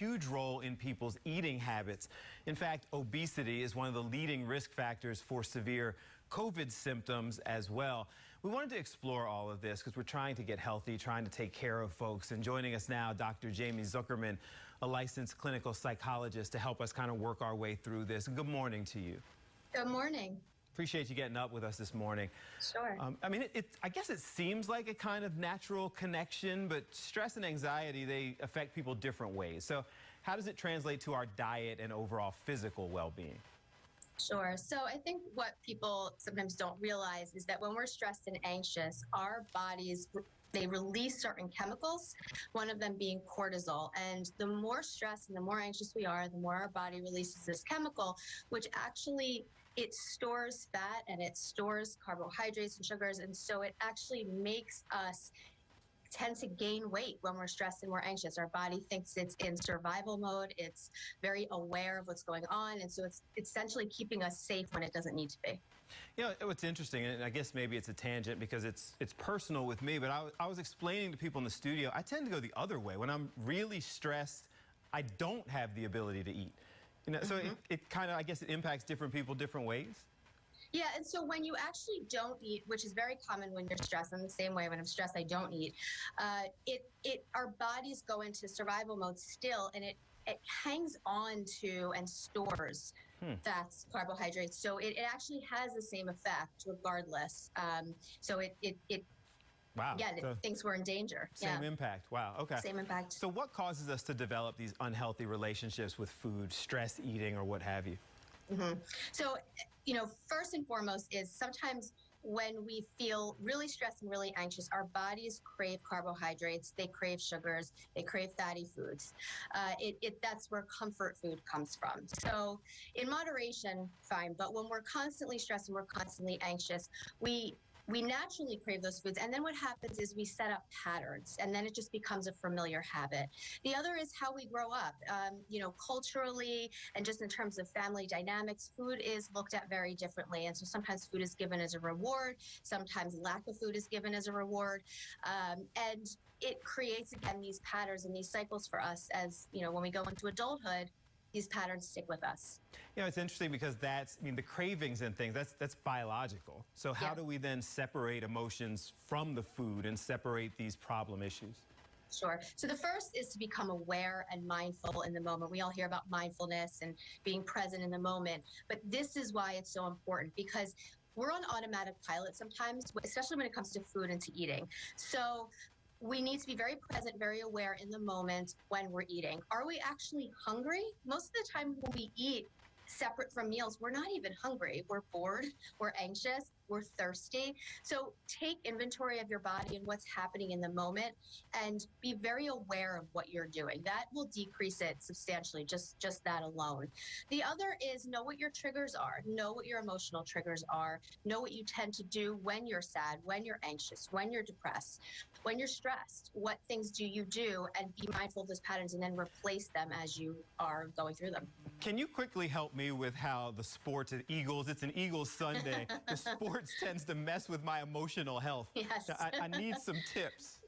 huge role in people's eating habits. In fact, obesity is one of the leading risk factors for severe COVID symptoms as well. We wanted to explore all of this because we're trying to get healthy, trying to take care of folks. And joining us now, Dr. Jamie Zuckerman, a licensed clinical psychologist, to help us kind of work our way through this. Good morning to you. Good morning. Appreciate you getting up with us this morning. Sure. I mean, I guess it seems like a kind of natural connection, but stress and anxiety, they affect people different ways. So how does it translate to our diet and overall physical well-being? Sure. So I think what people sometimes don't realize is that when we're stressed and anxious, our bodies, they release certain chemicals, one of them being cortisol. And the more stressed and the more anxious we are, the more our body releases this chemical, which actually it stores fat and it stores carbohydrates and sugars. And so it actually makes us tend to gain weight when we're stressed and we're anxious. Our body thinks it's in survival mode. It's very aware of what's going on. And so it's essentially keeping us safe when it doesn't need to be. You know, what's interesting, and I guess maybe it's a tangent because it's personal with me, but I was explaining to people in the studio, I tend to go the other way. When I'm really stressed, I don't have the ability to eat. You know, so it kind of, I guess it impacts different people different ways. Yeah, and so when you actually don't eat, which is very common when you're stressed, in the same way when I'm stressed, I don't eat, our bodies go into survival mode still, and it hangs on to and stores fats, carbohydrates. So it actually has the same effect regardless. Wow. Yeah, so thinks we're in danger. Same impact. Wow. Okay. Same impact. So what causes us to develop these unhealthy relationships with food, stress eating, or what have you? So, you know, first and foremost is sometimes when we feel really stressed and really anxious, our bodies crave carbohydrates, they crave sugars, they crave fatty foods. That's where comfort food comes from. So in moderation, fine. But when we're constantly stressed and we're constantly anxious, we naturally crave those foods. And then what happens is we set up patterns, and then it just becomes a familiar habit. The other is how we grow up. You know, culturally and just in terms of family dynamics, food is looked at very differently. And so sometimes food is given as a reward. Sometimes lack of food is given as a reward. And it creates, again, these patterns and these cycles for us as, you know, when we go into adulthood, these patterns stick with us. You know, it's interesting because I mean, the cravings and things, that's biological. So how do we then separate emotions from the food and separate these problem issues? Sure. So the first is to become aware and mindful in the moment. We all hear about mindfulness and being present in the moment, but this is why it's so important, because we're on automatic pilot sometimes, especially when it comes to food and to eating. So we need to be very present, very aware in the moment when we're eating. Are we actually hungry? Most of the time when we eat separate from meals, we're not even hungry. We're bored, we're anxious, we're thirsty. So take inventory of your body and what's happening in the moment and be very aware of what you're doing. That will decrease it substantially, just that alone. The other is know what your triggers are. Know what your emotional triggers are. Know what you tend to do when you're sad, when you're anxious, when you're depressed, when you're stressed. What things do you do, and be mindful of those patterns and then replace them as you are going through them. Can you quickly help me with how the sports at Eagles, it's an Eagles Sunday, the sports tends to mess with my emotional health. Yes. I need some tips.